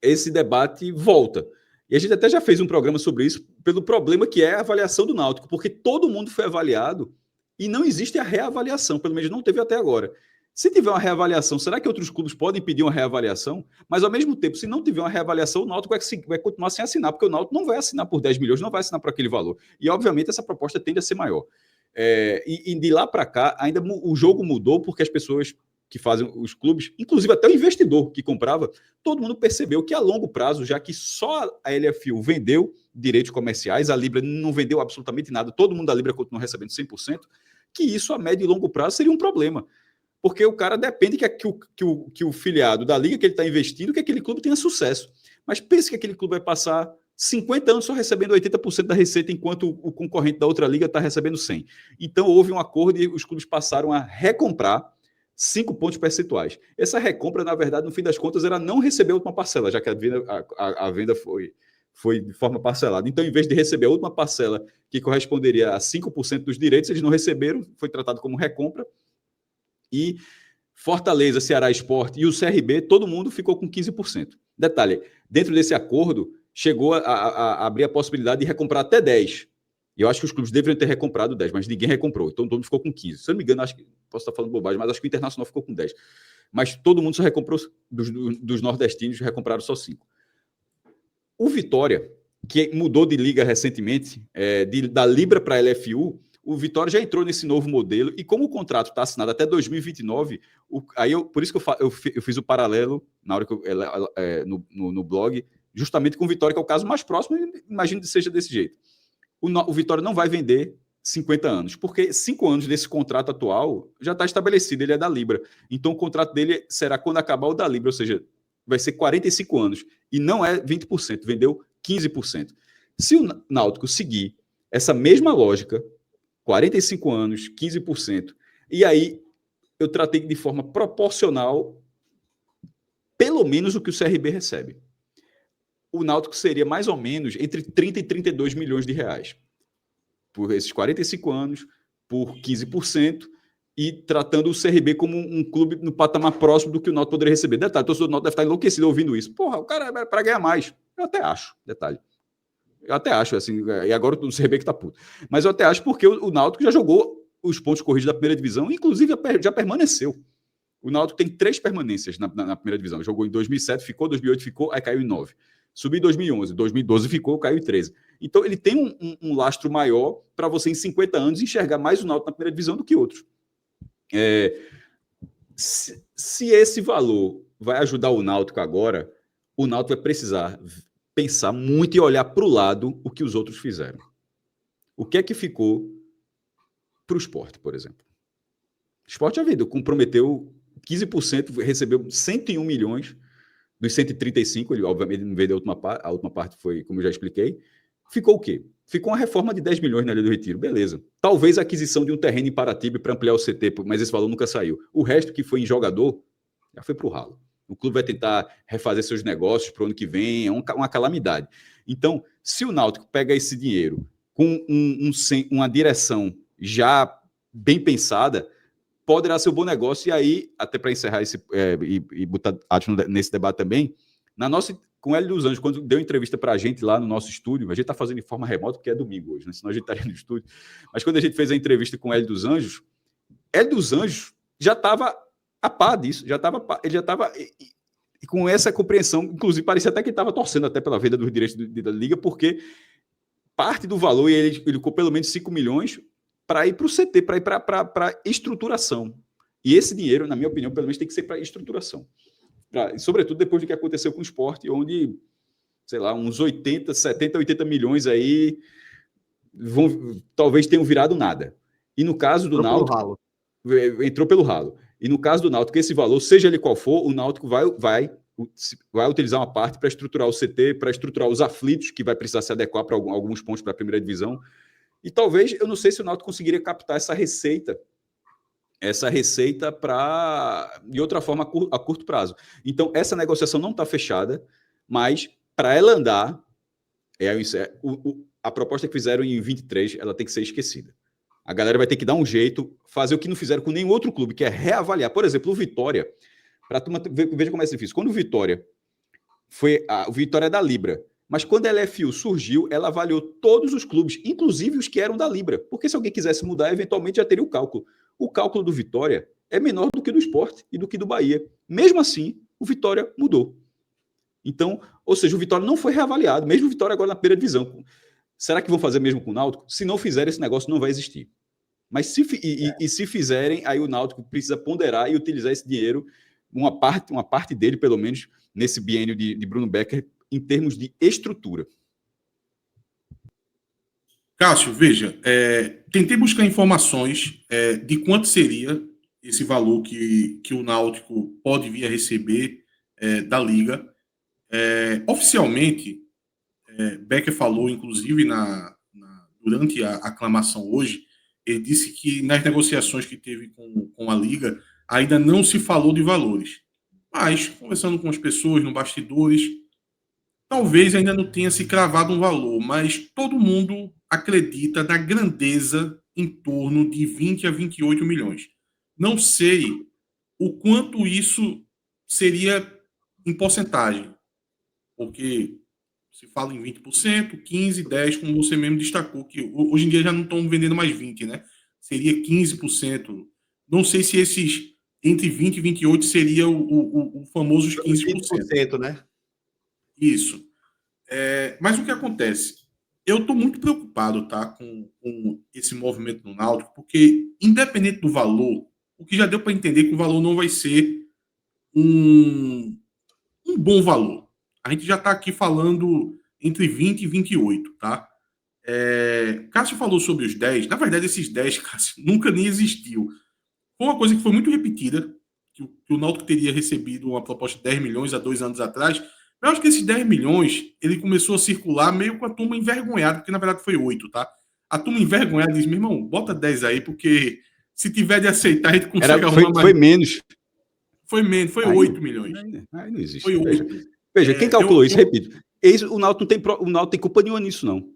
esse debate volta. E a gente até já fez um programa sobre isso, pelo problema que é a avaliação do Náutico, porque todo mundo foi avaliado e não existe a reavaliação, pelo menos não teve até agora. Se tiver uma reavaliação, será que outros clubes podem pedir uma reavaliação? Mas, ao mesmo tempo, se não tiver uma reavaliação, o Náutico vai continuar sem assinar, porque o Náutico não vai assinar por 10 milhões, não vai assinar por aquele valor. E, obviamente, essa proposta tende a ser maior. E de lá para cá, ainda o jogo mudou, porque as pessoas que fazem os clubes, inclusive até o investidor que comprava, todo mundo percebeu que a longo prazo, já que só a LFU vendeu direitos comerciais, a Libra não vendeu absolutamente nada, todo mundo da Libra continua recebendo 100%, que isso a médio e longo prazo seria um problema. Porque o cara depende que o filiado da liga que ele está investindo, que aquele clube tenha sucesso. Mas pense que aquele clube vai passar 50 anos só recebendo 80% da receita, enquanto o concorrente da outra liga está recebendo 100%. Então houve um acordo e os clubes passaram a recomprar 5 pontos percentuais. Essa recompra, na verdade, no fim das contas, era não receber a última parcela, já que a venda foi de forma parcelada. Então, em vez de receber a última parcela, que corresponderia a 5% dos direitos, eles não receberam, foi tratado como recompra. E Fortaleza, Ceará Sport e o CRB, todo mundo ficou com 15%. Detalhe, dentro desse acordo, chegou a abrir a possibilidade de recomprar até 10%. E eu acho que os clubes deveriam ter recomprado 10%, mas ninguém recomprou. Então, todo mundo ficou com 15%. Se eu não me engano, acho que posso estar falando bobagem, mas acho que o Internacional ficou com 10%. Mas todo mundo só recomprou, dos nordestinos, recompraram só 5%. O Vitória, que mudou de liga recentemente, da Libra para a LFU, o Vitória já entrou nesse novo modelo, e como o contrato está assinado até 2029, por isso que eu fiz o paralelo na hora que no blog, justamente com o Vitória, que é o caso mais próximo, e imagino que seja desse jeito. O Vitória não vai vender 50 anos, porque 5 anos desse contrato atual já está estabelecido, ele é da Libra. Então o contrato dele será quando acabar o da Libra, ou seja, vai ser 45 anos, e não é 20%, vendeu 15%. Se o Náutico seguir essa mesma lógica, 45 anos, 15%. E aí eu tratei de forma proporcional pelo menos o que o CRB recebe. O Náutico seria mais ou menos entre 30 e 32 milhões de reais. Por esses 45 anos, por 15%, e tratando o CRB como um clube no patamar próximo do que o Náutico poderia receber. Detalhe, o torcedor do Náutico deve estar enlouquecido ouvindo isso. Porra, o cara é para ganhar mais. Eu até acho, detalhe. Eu até acho, assim, e agora o CRB que tá puto. Mas eu até acho porque o Náutico já jogou os pontos corridos da primeira divisão, inclusive já permaneceu. O Náutico tem 3 permanências na primeira divisão. Jogou em 2007, ficou, 2008 ficou, aí caiu em 9. Subiu em 2011, 2012 ficou, caiu em 13. Então ele tem um lastro maior para você em 50 anos enxergar mais o Náutico na primeira divisão do que outros. Se esse valor vai ajudar o Náutico agora, o Náutico vai precisar pensar muito e olhar para o lado o que os outros fizeram. O que é que ficou para o Sport, por exemplo? O Sport já vendeu, comprometeu 15%, recebeu 101 milhões dos 135, ele obviamente não vendeu a última parte, foi, como eu já expliquei. Ficou o quê? Ficou uma reforma de 10 milhões na Ilha do Retiro, beleza. Talvez a aquisição de um terreno em Paratyba para ampliar o CT, mas esse valor nunca saiu. O resto que foi em jogador, já foi para o ralo. O clube vai tentar refazer seus negócios para o ano que vem, é uma calamidade. Então, se o Náutico pega esse dinheiro com uma direção já bem pensada, poderá ser um bom negócio. E aí, até para encerrar e botar nesse debate também, Com o Hélio dos Anjos, quando deu entrevista para a gente lá no nosso estúdio, a gente está fazendo de forma remota porque é domingo hoje, né? Senão a gente estaria no estúdio. Mas quando a gente fez a entrevista com o Hélio dos Anjos já estava a par disso, ele já estava com essa compreensão, inclusive parecia até que ele estava torcendo até pela venda dos direitos da Liga, porque parte do valor, e ele colocou pelo menos 5 milhões para ir para o CT, para ir para estruturação. E esse dinheiro, na minha opinião, pelo menos tem que ser para estruturação. Sobretudo depois do que aconteceu com o Sport, onde, sei lá, uns 80, 70, 80 milhões aí talvez tenham virado nada. E no caso do Náutico, entrou pelo ralo. E no caso do Náutico, esse valor, seja ele qual for, o Náutico vai utilizar uma parte para estruturar o CT, para estruturar os aflitos, que vai precisar se adequar para alguns pontos para a primeira divisão. E talvez, eu não sei se o Náutico conseguiria captar essa receita de outra forma a curto prazo. Então, essa negociação não está fechada, mas para ela andar, a proposta que fizeram em 23, ela tem que ser esquecida. A galera vai ter que dar um jeito, fazer o que não fizeram com nenhum outro clube, que é reavaliar. Por exemplo, o Vitória, para tu veja como é difícil. Quando o Vitória o Vitória é da Libra, mas quando a LFU surgiu, ela avaliou todos os clubes, inclusive os que eram da Libra, porque se alguém quisesse mudar, eventualmente já teria o cálculo. O cálculo do Vitória é menor do que do Sport e do que do Bahia. Mesmo assim, o Vitória mudou. Então, ou seja, o Vitória não foi reavaliado, mesmo o Vitória agora na primeira divisão. Será que vão fazer mesmo com o Náutico? Se não fizerem, esse negócio não vai existir. Mas se fizerem, aí o Náutico precisa ponderar e utilizar esse dinheiro, uma parte dele, pelo menos, nesse biênio de Bruno Becker, em termos de estrutura. Cássio, veja, tentei buscar informações de quanto seria esse valor que o Náutico pode vir a receber da Liga. Oficialmente, Becker falou, inclusive, durante a aclamação hoje, ele disse que nas negociações que teve com a Liga, ainda não se falou de valores. Mas, conversando com as pessoas no bastidores, talvez ainda não tenha se cravado um valor, mas todo mundo acredita na grandeza em torno de 20 a 28 milhões. Não sei o quanto isso seria em porcentagem, porque se fala em 20%, 15%, 10%, como você mesmo destacou, que hoje em dia já não estão vendendo mais 20%, né? Seria 15%. Não sei se esses entre 20% e 28% seria o famoso 15%. 20%, né? Isso. Mas o que acontece? Eu estou muito preocupado, tá, com esse movimento no Náutico, porque, independente do valor, o que já deu para entender que o valor não vai ser um bom valor. A gente já está aqui falando entre 20 e 28, tá? Cássio falou sobre os 10. Na verdade, esses 10, Cássio, nunca nem existiu. Foi uma coisa que foi muito repetida, que o Náutico teria recebido uma proposta de 10 milhões há 2 anos atrás. Eu acho que esses 10 milhões, ele começou a circular meio com a turma envergonhada, porque na verdade foi 8, tá? A turma envergonhada diz, meu irmão, bota 10 aí, porque se tiver de aceitar, a gente consegue arrumar mais. Foi menos. Foi menos, foi 8 milhões. Aí não existe. Foi 8. Veja, quem calculou isso, repito, o Náutico não tem culpa nenhuma nisso, não.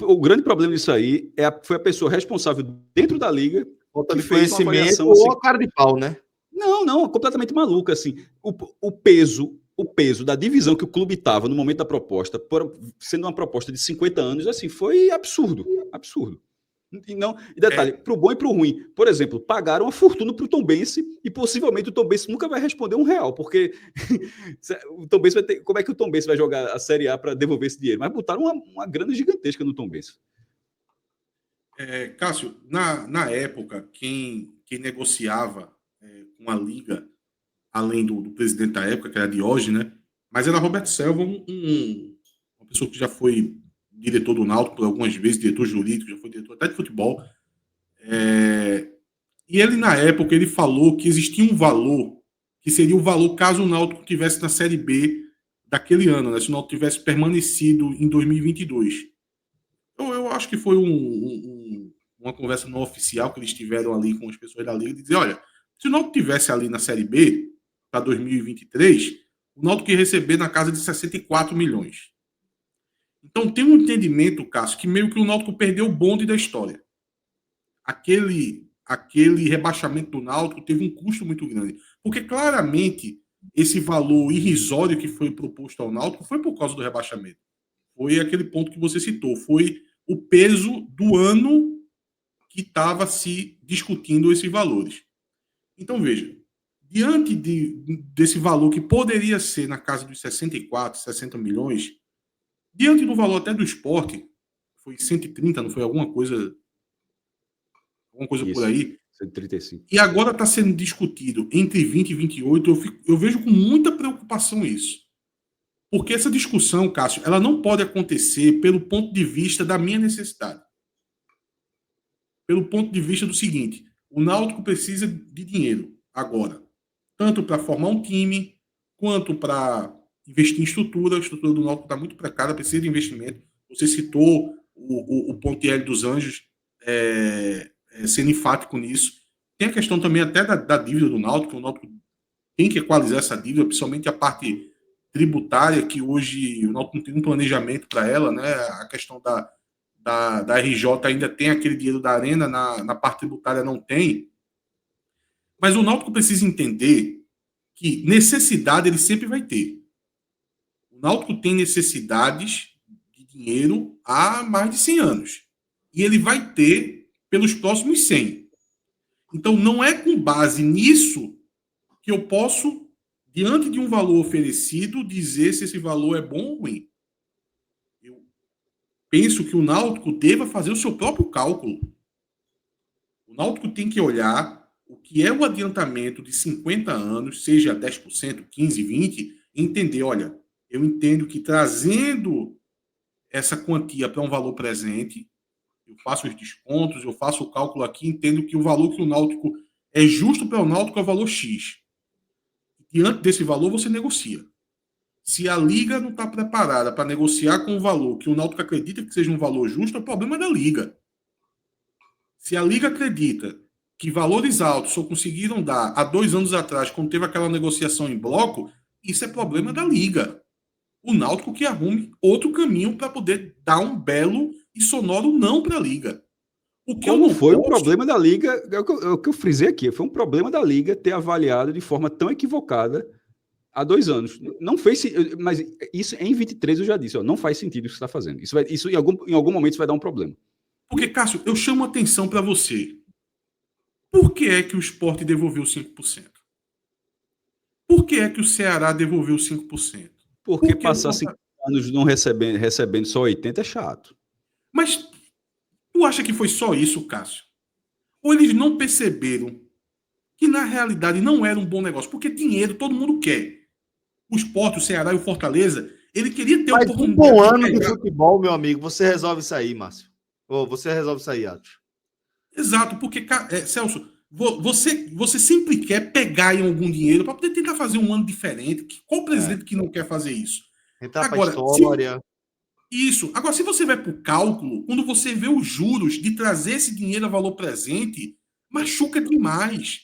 O grande problema disso aí foi a pessoa responsável dentro da Liga falta que de fez uma conhecimento avaliação ou assim, a cara de pau, né? Não, completamente maluca, assim. O peso da divisão que o clube estava no momento da proposta, sendo uma proposta de 50 anos, assim, foi absurdo. E detalhe, para o bom e para o ruim. Por exemplo, pagaram uma fortuna para o Tombense e possivelmente o Tombense nunca vai responder R$1, porque o Tombense vai ter. Como é que o Tombense vai jogar a Série A para devolver esse dinheiro? Mas botaram uma grana gigantesca no Tombense. Cássio, na época, quem negociava com a Liga, além do presidente da época, que era Diógenes, né? Mas era Roberto Selva, uma pessoa que já foi diretor do Náutico por algumas vezes, diretor jurídico, já foi diretor até de futebol. E ele, na época, ele falou que existia um valor, que seria o valor caso o Náutico estivesse na Série B daquele ano, né? Se o Náutico tivesse permanecido em 2022. Então, eu acho que foi uma conversa não oficial que eles tiveram ali com as pessoas da Liga, de dizer, olha, se o Náutico estivesse ali na Série B, para 2023, o Náutico ia receber na casa de 64 milhões. Então, tem um entendimento, Cássio, que meio que o Náutico perdeu o bonde da história. Aquele rebaixamento do Náutico teve um custo muito grande. Porque, claramente, esse valor irrisório que foi proposto ao Náutico foi por causa do rebaixamento. Foi aquele ponto que você citou, foi o peso do ano que estava se discutindo esses valores. Então, veja, diante desse valor que poderia ser na casa dos 64, 60 milhões, diante do valor até do Sport, foi 130, não foi alguma coisa Isso, por aí, 135. e agora está sendo discutido entre 20 e 28, eu vejo com muita preocupação isso. Porque essa discussão, Cássio, ela não pode acontecer pelo ponto de vista da minha necessidade. Pelo ponto de vista do seguinte, o Náutico precisa de dinheiro agora, tanto para formar um time, quanto para investir em estrutura. A estrutura do Náutico está muito precária, precisa de investimento. Você citou o Pontieri dos Anjos sendo enfático nisso. Tem a questão também até da dívida do Náutico. O Náutico tem que equalizar essa dívida, principalmente a parte tributária, que hoje o Náutico não tem um planejamento para ela, né? A questão da RJ ainda tem aquele dinheiro da Arena, na parte tributária não tem. Mas o Náutico precisa entender que necessidade ele sempre vai ter. O Náutico tem necessidades de dinheiro há mais de 100 anos. E ele vai ter pelos próximos 100. Então, não é com base nisso que eu posso, diante de um valor oferecido, dizer se esse valor é bom ou ruim. Eu penso que o Náutico deva fazer o seu próprio cálculo. O Náutico tem que olhar o que é o adiantamento de 50 anos, seja 10%, 15%, 20%, e entender, olha, eu entendo que trazendo essa quantia para um valor presente, eu faço os descontos, eu faço o cálculo aqui, entendo que o valor que o Náutico é justo para o Náutico é o valor X. Diante desse valor, você negocia. Se a Liga não está preparada para negociar com o valor que o Náutico acredita que seja um valor justo, é o problema da Liga. Se a Liga acredita que valores altos só conseguiram dar há 2 anos atrás, quando teve aquela negociação em bloco, isso é problema da Liga. O Náutico que arrume outro caminho para poder dar um belo e sonoro não para a Liga. O que Como foi um problema da Liga, é o que eu frisei aqui, foi um problema da Liga ter avaliado de forma tão equivocada há 2 anos. Não fez, mas isso em 23 eu já disse, não faz sentido o que você está fazendo. Isso em algum momento isso vai dar um problema. Porque, Cássio, eu chamo a atenção para você. Por que é que o Sport devolveu 5%? Por que é que o Ceará devolveu 5%? Porque passar 5 anos não recebendo só 80 é chato. Mas tu acha que foi só isso, Cássio? Ou eles não perceberam que na realidade não era um bom negócio? Porque dinheiro todo mundo quer. O Sport, o Ceará e o Fortaleza, ele queria ter mas um bom ano de futebol, meu amigo, você resolve isso aí, Márcio. Ou você resolve isso aí, Atos. Exato, porque, Celso, você sempre quer pegar em algum dinheiro para poder tentar fazer um ano diferente. Qual presidente que não quer fazer isso? Entrar para a história. Isso. Agora, se você vai para o cálculo, quando você vê os juros de trazer esse dinheiro a valor presente, machuca demais.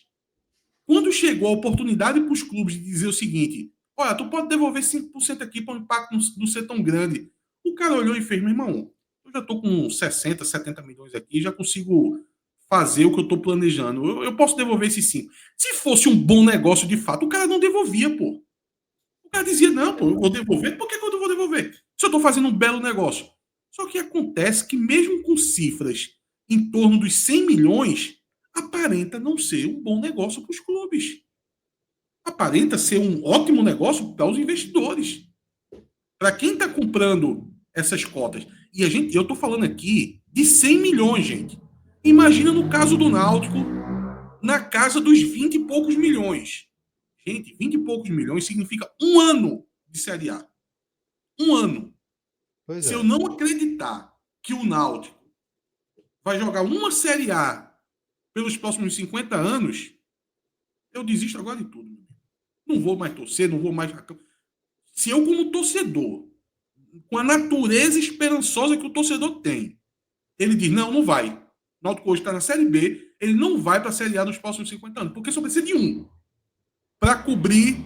Quando chegou a oportunidade para os clubes de dizer o seguinte, olha, tu pode devolver 5% aqui para o impacto não ser tão grande. O cara olhou e fez, meu irmão, eu já estou com 60, 70 milhões aqui, já consigo fazer o que eu estou planejando. Eu posso devolver esses 5. Se fosse um bom negócio de fato, o cara não devolvia, pô. O cara dizia, não, pô, eu vou devolver. Por que eu não vou devolver? Se eu estou fazendo um belo negócio. Só que acontece que mesmo com cifras em torno dos 100 milhões, aparenta não ser um bom negócio para os clubes. Aparenta ser um ótimo negócio para os investidores. Para quem está comprando essas cotas. E eu estou falando aqui de 100 milhões, gente. Imagina no caso do Náutico, na casa dos 20 e poucos milhões. Gente, 20 e poucos milhões significa um ano de Série A. Um ano. Se eu não acreditar que o Náutico vai jogar uma Série A pelos próximos 50 anos, eu desisto agora de tudo. Não vou mais torcer, não vou mais... Se eu, como torcedor, com a natureza esperançosa que o torcedor tem, ele diz, não vai. O Náutico hoje está na Série B, ele não vai para a Série A nos próximos 50 anos, porque só precisa de um para cobrir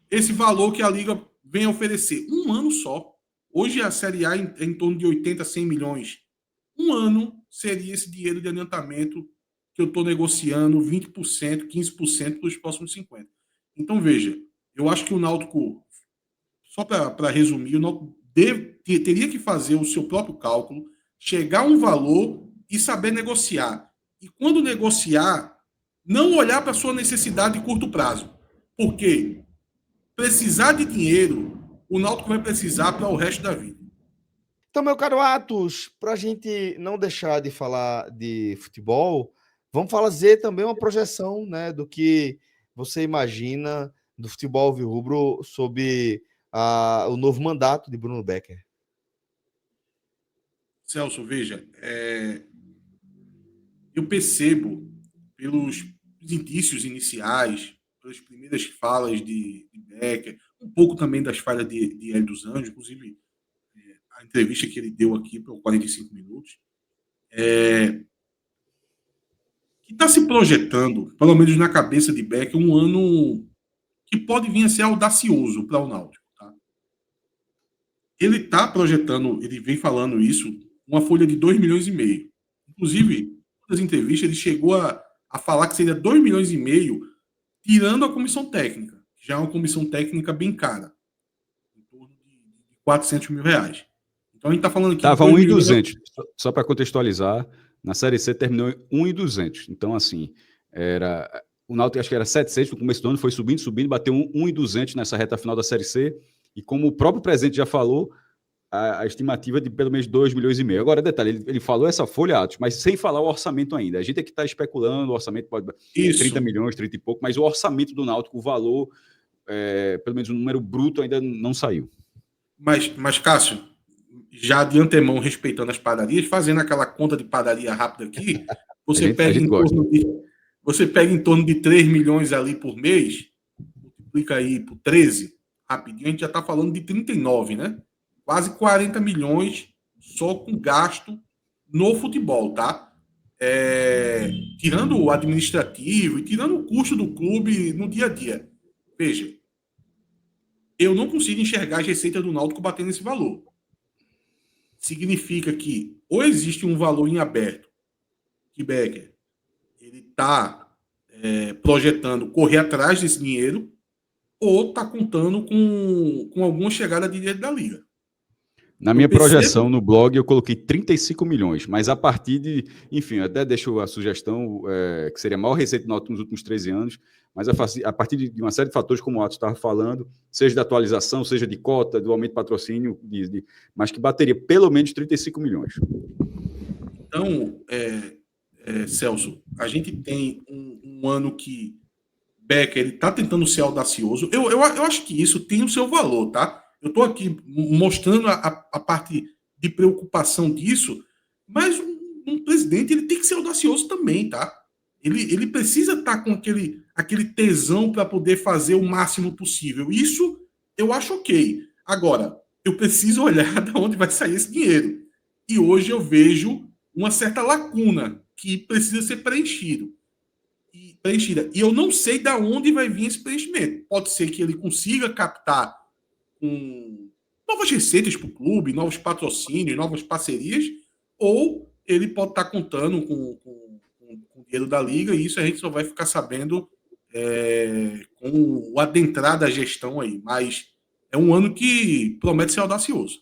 esse valor que a Liga vem a oferecer. Um ano só. Hoje a Série A é em torno de 80, 100 milhões. Um ano seria esse dinheiro de adiantamento que eu estou negociando 20%, 15% dos próximos 50%. Então, veja, eu acho que o Náutico, só para resumir, o Náutico teria que fazer o seu próprio cálculo, chegar a um valor e saber negociar. E quando negociar, não olhar para a sua necessidade de curto prazo. Porque precisar de dinheiro, o Náutico vai precisar para o resto da vida. Então, meu caro Atos, para a gente não deixar de falar de futebol, vamos fazer também uma projeção, né, do que você imagina do futebol alvirrubro sob o novo mandato de Bruno Becker. Celso, veja, eu percebo pelos indícios iniciais, pelas primeiras falas de Becker, um pouco também das falhas de Hélio dos Anjos, inclusive a entrevista que ele deu aqui por 45 minutos, que está se projetando, pelo menos na cabeça de Becker, um ano que pode vir a ser audacioso para o Náutico. Tá? Ele está projetando, ele vem falando isso, uma folha de 2,5 milhões. Inclusive, nas entrevistas, ele chegou a falar que seria 2,5 milhões, tirando a comissão técnica, que já é uma comissão técnica bem cara, em torno de 400 mil reais. Então a gente está falando aqui... Estava 1.200, só para contextualizar, na Série C terminou em 1.200. Então, assim, o Náutico acho que era 700 no começo do ano, foi subindo, bateu 1.200 nessa reta final da Série C, e como o próprio presidente já falou, a estimativa de pelo menos 2,5 milhões. Agora, detalhe, ele falou essa folha, Atos, mas sem falar o orçamento ainda. A gente é que está especulando, o orçamento pode ser 30 milhões, 30 e pouco, mas o orçamento do Náutico, o valor, pelo menos o número bruto ainda não saiu. Mas Cássio, já de antemão, respeitando as padarias, fazendo aquela conta de padaria rápida aqui, você pega em torno de 3 milhões ali por mês, multiplica aí por 13, rapidinho, a gente já está falando de 39, né? Quase 40 milhões só com gasto no futebol, tá? Tirando o administrativo e tirando o custo do clube no dia a dia. Veja, eu não consigo enxergar as receitas do Náutico batendo esse valor. Significa que ou existe um valor em aberto que Becker ele está projetando correr atrás desse dinheiro, ou está contando com alguma chegada de dinheiro da Liga. Na minha projeção no blog, eu coloquei 35 milhões, mas a partir de... Enfim, até deixo a sugestão, que seria a maior receita do Náutico nos últimos 13 anos, mas a partir de uma série de fatores, como o Atos estava falando, seja da atualização, seja de cota, do aumento de patrocínio, mas que bateria pelo menos 35 milhões. Então, Celso, a gente tem um ano que Becker está tentando ser audacioso. Eu acho que isso tem o seu valor, tá? Eu estou aqui mostrando a parte de preocupação disso, mas um presidente ele tem que ser audacioso também, tá? Ele precisa estar com aquele tesão para poder fazer o máximo possível. Isso eu acho ok. Agora, eu preciso olhar de onde vai sair esse dinheiro. E hoje eu vejo uma certa lacuna que precisa ser preenchida. E eu não sei de onde vai vir esse preenchimento. Pode ser que ele consiga captar novas receitas para o clube, novos patrocínios, novas parcerias, ou ele pode estar contando com o dinheiro da Liga, e isso a gente só vai ficar sabendo com o adentrar da gestão aí. Mas é um ano que promete ser audacioso.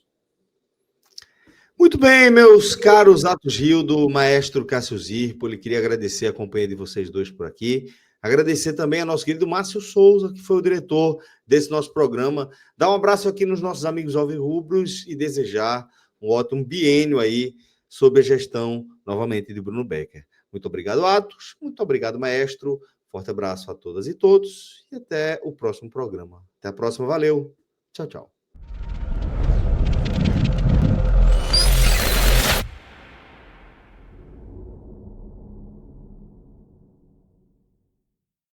Muito bem, meus caros Atos Gildo, maestro Cássio Zirpoli, queria agradecer a companhia de vocês dois por aqui. Agradecer também ao nosso querido Márcio Souza, que foi o diretor desse nosso programa. Dar um abraço aqui nos nossos amigos alvirrubros e desejar um ótimo biênio aí sob a gestão, novamente, de Bruno Becker. Muito obrigado, Atos. Muito obrigado, maestro. Forte abraço a todas e todos. E até o próximo programa. Até a próxima. Valeu. Tchau, tchau.